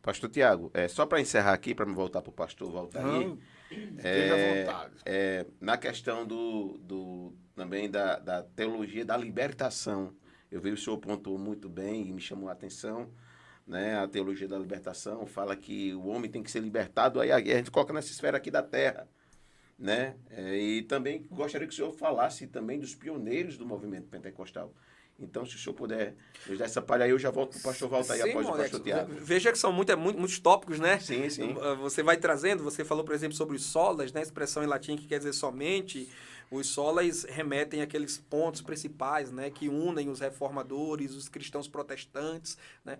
Pastor Tiago, só para encerrar aqui, para me voltar para o pastor Valtair, Não, esteja à vontade. na questão também da teologia da libertação, eu vi o senhor pontuou muito bem e me chamou a atenção, né? A teologia da libertação fala que o homem tem que ser libertado, aí a gente coloca nessa esfera aqui da terra, né? E também gostaria que o senhor falasse também dos pioneiros do movimento pentecostal. Então, se o senhor puder nos dar essa palha aí, eu já volto para o pastor Valtair Sim, após o Moleque, pastor Tiago. veja que são muitos tópicos, né? Sim, sim. Você vai trazendo, você falou, por exemplo, sobre os solas, né? Expressão em latim que quer dizer somente. Os solas remetem àqueles pontos principais, né? Que unem os reformadores, os cristãos protestantes, né?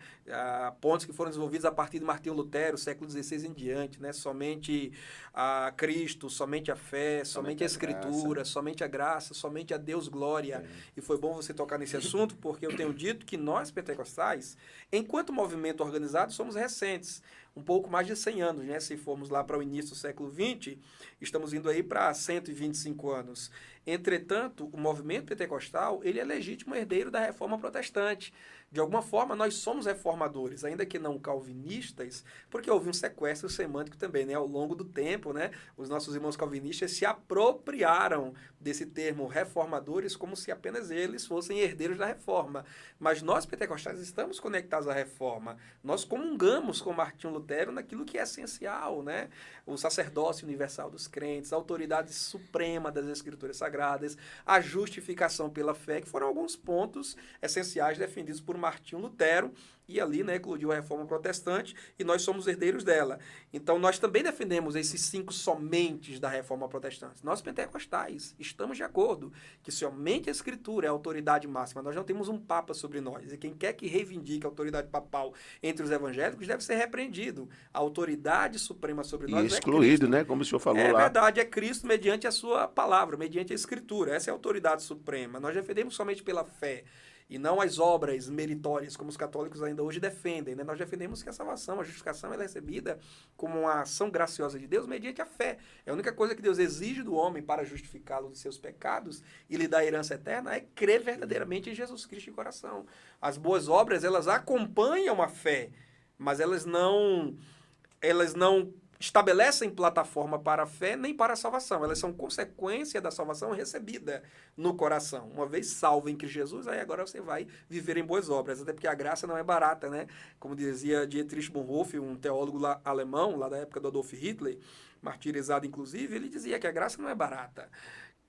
Pontos que foram desenvolvidos a partir de Martinho Lutero, século XVI em diante, né? Somente a Cristo, somente a fé, somente a Escritura, somente a graça, somente a Deus glória. E foi bom você tocar nesse assunto, porque eu tenho dito que nós, pentecostais, enquanto movimento organizado, somos recentes. Um pouco mais de 100 anos, né? Se formos lá para o início do século XX, estamos indo aí para 125 anos. Entretanto, o movimento pentecostal, ele é legítimo herdeiro da reforma protestante. De alguma forma, nós somos reformadores, ainda que não calvinistas, porque houve um sequestro semântico também, né? Ao longo do tempo, né? Os nossos irmãos calvinistas se apropriaram desse termo reformadores como se apenas eles fossem herdeiros da reforma. Mas nós, pentecostais, estamos conectados à reforma. Nós comungamos com Martinho Lutero naquilo que é essencial, né? O sacerdócio universal dos crentes, a autoridade suprema das Escrituras Sagradas, a justificação pela fé, que foram alguns pontos essenciais defendidos por Martinho Lutero, e ali, né, eclodiu a reforma protestante, e nós somos herdeiros dela. Então, nós também defendemos esses 5 somentes da reforma protestante. Nós, pentecostais, estamos de acordo que somente a Escritura é a autoridade máxima. Nós não temos um papa sobre nós, e quem quer que reivindique a autoridade papal entre os evangélicos deve ser repreendido. A autoridade suprema sobre nós E excluído, né, como o senhor falou lá. É verdade, é Cristo mediante a sua palavra, mediante a Escritura. Essa é a autoridade suprema. Nós defendemos somente pela fé e não as obras meritórias, como os católicos ainda hoje defendem, né? Nós defendemos que a salvação, a justificação, ela é recebida como uma ação graciosa de Deus mediante a fé. É a única coisa que Deus exige do homem para justificá-lo de seus pecados e lhe dar a herança eterna é crer verdadeiramente em Jesus Cristo de coração. As boas obras, elas acompanham a fé, mas elas não estabelecem plataforma para a fé nem para a salvação. Elas são consequência da salvação recebida no coração. Uma vez salvo em Cristo Jesus, aí agora você vai viver em boas obras. Até porque a graça não é barata, né? Como dizia Dietrich Bonhoeffer, um teólogo alemão, lá da época do Adolf Hitler, martirizado inclusive, ele dizia que a graça não é barata.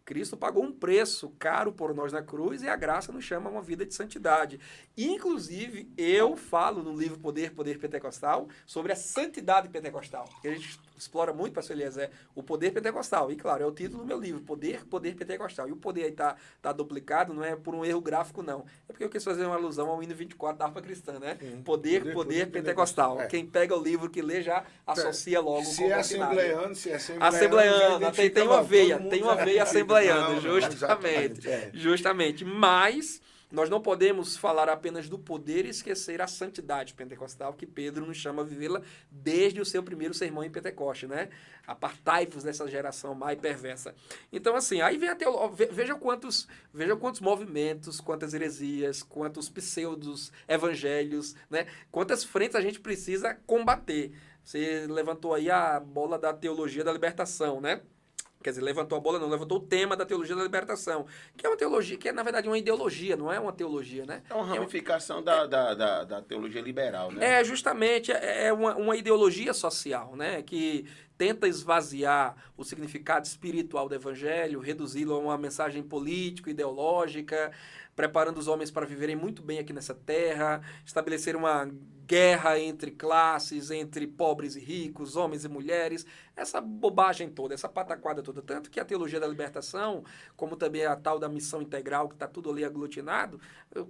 Cristo pagou um preço caro por nós na cruz e a graça nos chama a uma vida de santidade. Inclusive, eu falo no livro Poder Pentecostal sobre a santidade pentecostal. Que a gente explora muito, pastor Eliezer, o poder pentecostal. E, claro, é o título do meu livro, Poder Pentecostal. E o poder aí tá duplicado, não é por um erro gráfico, não. É porque eu quis fazer uma alusão ao hino 24 da harpa cristã, né? Sim. Poder Pentecostal. Quem pega o livro que lê já associa logo se com o assembleiano, assembleiano, tem uma veia assembleiana. Não, Justamente. Mas nós não podemos falar apenas do poder e esquecer a santidade pentecostal, que Pedro nos chama a vivê-la desde o seu primeiro sermão em Pentecoste, né? Apartai-vos dessa geração má e perversa. Então, assim, aí vem a teologia. Veja quantos movimentos, quantas heresias, quantos pseudos evangelhos, né? Quantas frentes a gente precisa combater. Você levantou aí a bola da teologia da libertação, né? Quer dizer, levantou a bola, não, levantou o tema da teologia da libertação, que é uma teologia, que é, na verdade, uma ideologia, não é uma teologia, né? É uma ramificação da teologia liberal, né? Justamente, é uma ideologia social, né? Que tenta esvaziar o significado espiritual do evangelho, reduzi-lo a uma mensagem político-ideológica, preparando os homens para viverem muito bem aqui nessa terra, estabelecer uma guerra entre classes, entre pobres e ricos, homens e mulheres, essa bobagem toda, essa pataquada toda. Tanto que a teologia da libertação, como também a tal da missão integral, que está tudo ali aglutinado,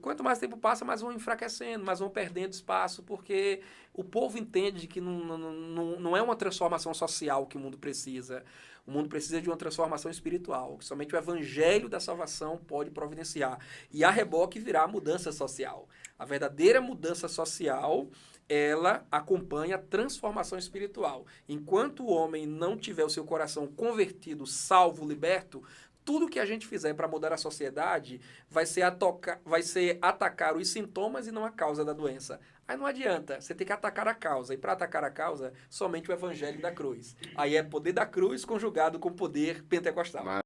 quanto mais tempo passa, mais vão enfraquecendo, mais vão perdendo espaço, porque o povo entende que não é uma transformação social que o mundo precisa. O mundo precisa de uma transformação espiritual, que somente o evangelho da salvação pode providenciar. E a reboque virá a mudança social. A verdadeira mudança social, ela acompanha a transformação espiritual. Enquanto o homem não tiver o seu coração convertido, salvo, liberto, tudo que a gente fizer para mudar a sociedade vai ser atacar os sintomas e não a causa da doença. Aí não adianta, você tem que atacar a causa. E para atacar a causa, somente o evangelho da cruz. Aí é poder da cruz conjugado com poder pentecostal.